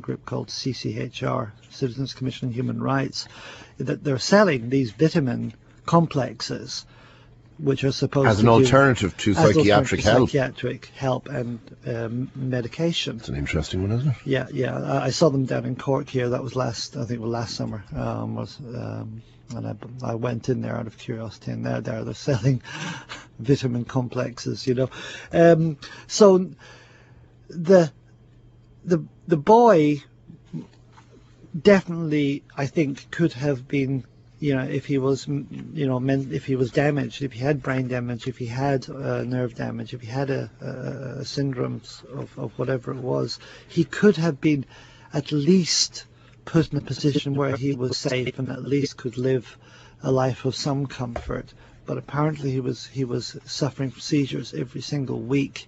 group called CCHR, Citizens Commission on Human Rights, that they're selling these vitamin complexes, which are supposed as to an alternative to psychiatric help. Psychiatric help and medication. It's an interesting one, isn't it? Yeah. I saw them down in Cork here. That was last summer. And I went in there out of curiosity, and they're selling vitamin complexes, you know. So the boy definitely, I think, could have been, you know, if he was, you know, if he was damaged, if he had brain damage, if he had nerve damage, if he had a syndromes of whatever it was, he could have been at least put in a position where he was safe and at least could live a life of some comfort. But apparently he was suffering from seizures every single week,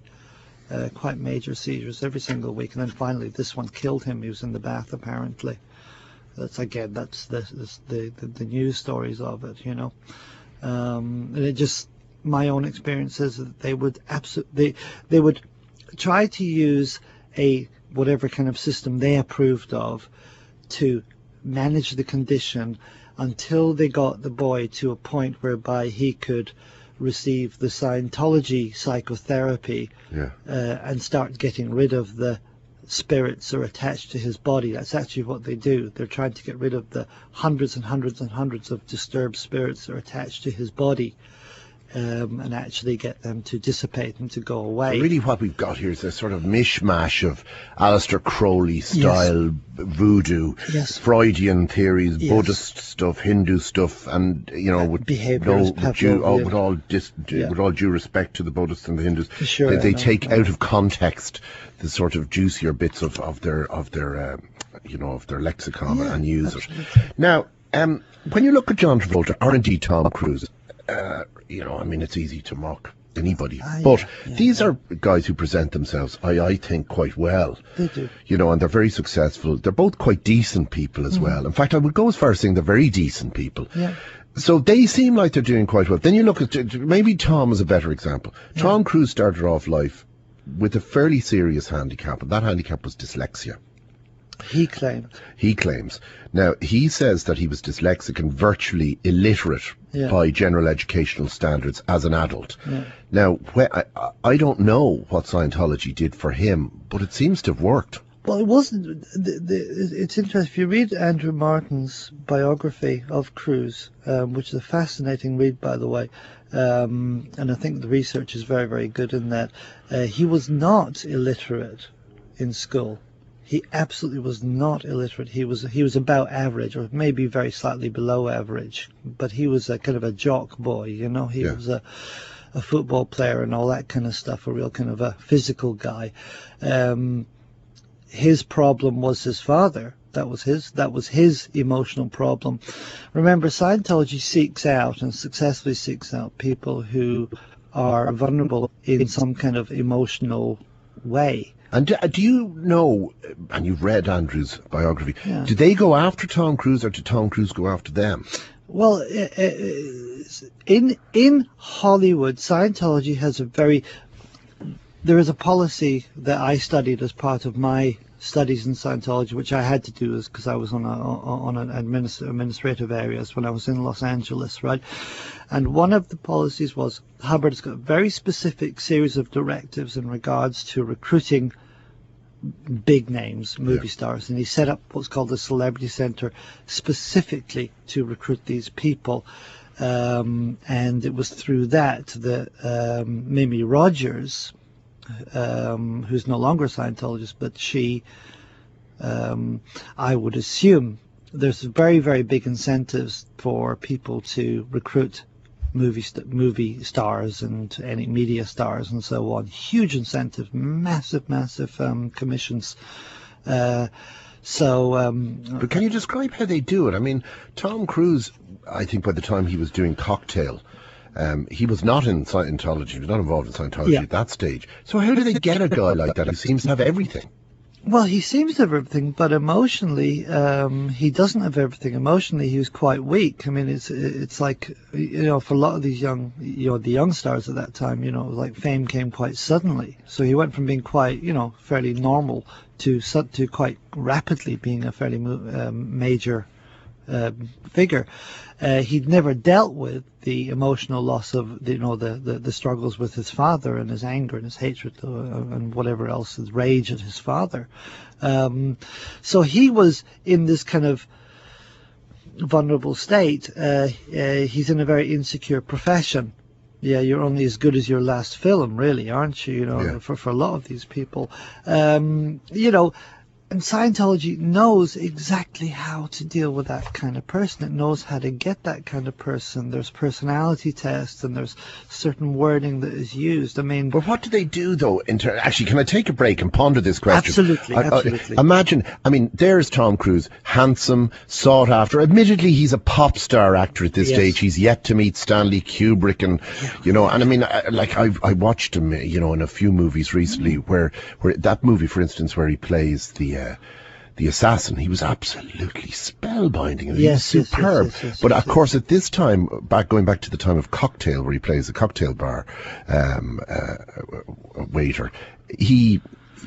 quite major seizures every single week, and then finally this one killed him. He was in the bath apparently. That's the news stories of it, you know. And it just, my own experience is that they would try to use a whatever kind of system they approved of to manage the condition until they got the boy to a point whereby he could receive the Scientology psychotherapy, and start getting rid of the spirits are attached to his body. That's actually what they do. They're trying to get rid of the hundreds and hundreds and hundreds of disturbed spirits that are attached to his body, and actually get them to dissipate and to go away. So really what we've got here is a sort of mishmash of Aleister Crowley style voodoo, Freudian theories, Buddhist stuff, Hindu stuff, and, you know, with all due respect to the Buddhists and the Hindus, they take out of context the sort of juicier bits of their lexicon and use it. Now, when you look at John Travolta, or indeed Tom Cruise, you know, I mean, it's easy to mock anybody, but these are guys who present themselves, I think, quite well. They do. You know, and they're very successful. They're both quite decent people as well. In fact, I would go as far as saying they're very decent people. Yeah. So they seem like they're doing quite well. Then you look at, maybe Tom is a better example. Tom Cruise started off life with a fairly serious handicap, and that handicap was dyslexia. He claims. Now, he says that he was dyslexic and virtually illiterate by general educational standards as an adult. Yeah. Now, I don't know what Scientology did for him, but it seems to have worked. Well, it wasn't. It's interesting. If you read Andrew Martin's biography of Cruise, which is a fascinating read, by the way, and I think the research is very, very good in that, he was not illiterate in school. He absolutely was not illiterate. He was about average, or maybe very slightly below average. But he was a kind of a jock boy, you know. He was a football player and all that kind of stuff. A real kind of a physical guy. His problem was his father. That was his emotional problem. Remember, Scientology seeks out and successfully seeks out people who are vulnerable in some kind of emotional way. And do you know, and you've read Andrew's biography, do they go after Tom Cruise, or did Tom Cruise go after them? Well, in Hollywood, Scientology has there is a policy that I studied as part of my studies in Scientology, which I had to do because I was on an administrative areas when I was in Los Angeles, right? And one of the policies was Hubbard's got a very specific series of directives in regards to recruiting big names, movie stars, and he set up what's called the Celebrity Center specifically to recruit these people. And it was through that that Mimi Rogers, who's no longer a Scientologist, but she, I would assume, there's very, very big incentives for people to recruit movie stars and any media stars and so on. Huge incentive, massive commissions. But can you describe how they do it? I mean, Tom Cruise, I think by the time he was doing Cocktail, he was not in Scientology. He was not involved in Scientology at that stage. So how do they get a guy like that who seems to have everything? Well, he seems to have everything, but emotionally, he doesn't have everything. Emotionally, he was quite weak. I mean, it's like, for a lot of these young, the young stars at that time, like fame came quite suddenly. So he went from being quite, fairly normal to quite rapidly being a fairly major figure. He'd never dealt with the emotional loss of the struggles with his father and his anger and his hatred and whatever else, his rage at his father. So he was in this kind of vulnerable state. He's in a very insecure profession. Yeah, you're only as good as your last film, really, aren't you? For a lot of these people, And Scientology knows exactly how to deal with that kind of person. It knows how to get that kind of person. There's personality tests and there's certain wording that is used. I mean... But what do they do, though? Actually, can I take a break and ponder this question? Absolutely. Imagine, there's Tom Cruise, handsome, sought after. Admittedly, he's a pop star actor at this stage. He's yet to meet Stanley Kubrick and, I watched him, in a few movies recently where that movie, for instance, where he plays the assassin, he was absolutely spellbinding. He was superb. But of course, at this time, going back to the time of Cocktail, where he plays a cocktail bar waiter, he,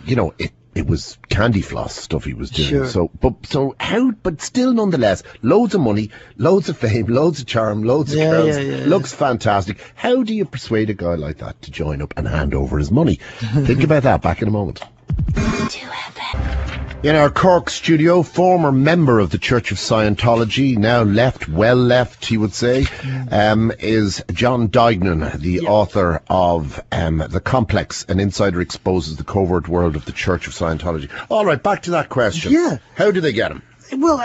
it was candy floss stuff he was doing. Sure. But still, nonetheless, loads of money, loads of fame, loads of charm, loads of girls, looks fantastic. How do you persuade a guy like that to join up and hand over his money? Think about that. Back in a moment. 2FM. In our Cork studio, former member of the Church of Scientology, now left, well left, he would say, is John Duignan, the author of The Complex, An Insider Exposes the Covert World of the Church of Scientology. All right, back to that question. Yeah. How do they get him? Well,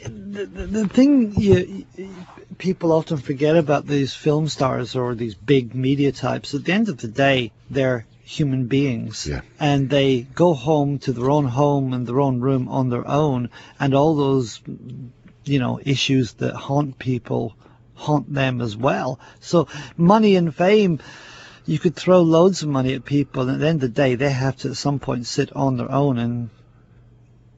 the thing people often forget about these film stars or these big media types, at the end of the day, they're human beings, and they go home to their own home and their own room on their own, and all those issues that haunt people haunt them as well. So money and fame, you could throw loads of money at people, and at the end of the day they have to at some point sit on their own and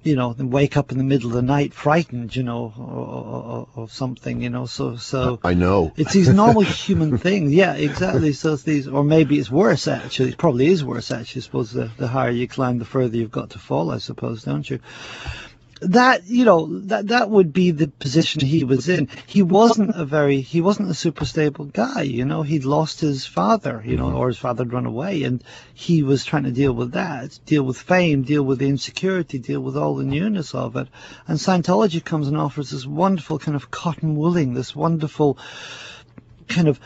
then wake up in the middle of the night frightened, or something, so I know. It's these normal human things. Yeah, exactly. So it's these, or maybe it's worse, actually. It probably is worse, actually. I suppose the higher you climb, the further you've got to fall, I suppose, don't you? That, that would be the position he was in. He wasn't a super stable guy, he'd lost his father, or his father had run away, and he was trying to deal with that, deal with fame, deal with the insecurity, deal with all the newness of it. And Scientology comes and offers this wonderful kind of cotton wooling, this wonderful kind of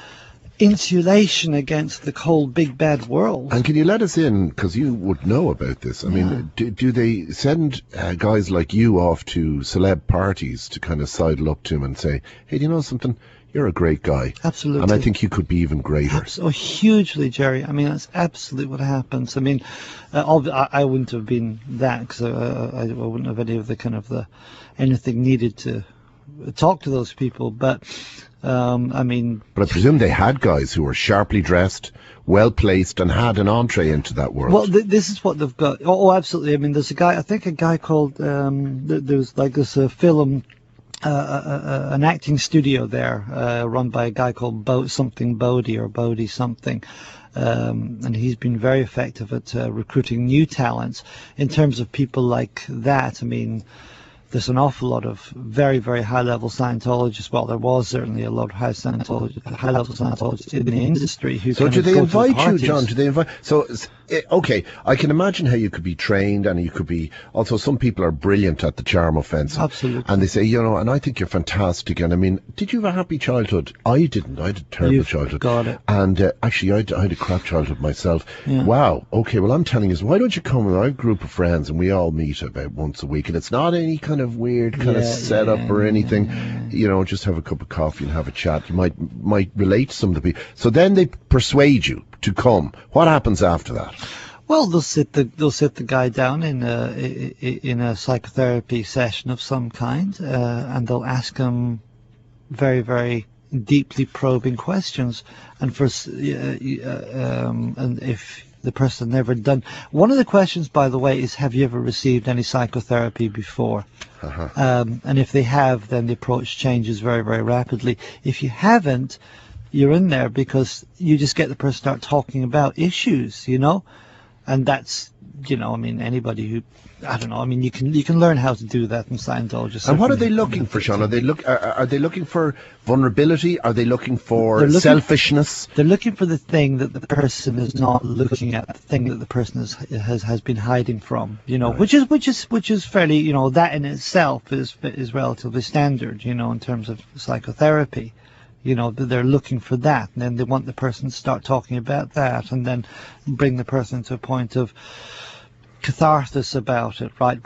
insulation against the cold big bad world. And can you let us in, because you would know about this, I mean, do they send guys like you off to celeb parties to kind of sidle up to him and say, hey, do you know something, you're a great guy, absolutely, and I think you could be even greater? Oh, hugely, Gerry. I mean, that's absolutely what happens. I mean, I wouldn't have been that, because I wouldn't have any of the anything needed to talk to those people, but but I presume they had guys who were sharply dressed, well placed, and had an entree into that world. Well, this is what they've got. Oh, absolutely. I mean, there's a guy called there's like this film, an acting studio there, run by a guy called Bodhi something. And he's been very effective at recruiting new talents. In terms of people like that, I mean, there's an awful lot of very, very high-level Scientologists. Well, there was certainly a lot of high-level Scientologists in the industry who. So, do they invite you, John? Do they invite? So, okay, I can imagine how you could be trained, and you could be. Also, some people are brilliant at the charm offensive. Absolutely. And they say, and I think you're fantastic. And I mean, did you have a happy childhood? I didn't. I had a terrible childhood. Got it. And actually, I had a crap childhood myself. Yeah. Wow. Okay. Well, I'm telling you, why don't you come with our group of friends, and we all meet about once a week, and it's not any kind of weird kind of setup or anything. Just have a cup of coffee and have a chat. You might relate to some of the people. So then they persuade you to come. What happens after that? Well, they'll sit the guy down in a psychotherapy session of some kind, and they'll ask him very, very deeply probing questions. And and if the person never done. One of the questions, by the way, is have you ever received any psychotherapy before? And if they have, then the approach changes very, very rapidly. If you haven't, you're in there because you just get the person to start talking about issues, you know, and that's, you know, I mean, anybody who, I don't know, I mean, you can learn how to do that in Scientology. And what are they looking for, Sean? Are they looking for vulnerability? Are they looking for selfishness? They're looking for the thing that the person is not looking at, the thing that the person has been hiding from, you know, right. which is fairly, you know, that in itself is relatively standard, you know, in terms of psychotherapy. You know, they're looking for that, and then they want the person to start talking about that, and then bring the person to a point of catharsis about it, right?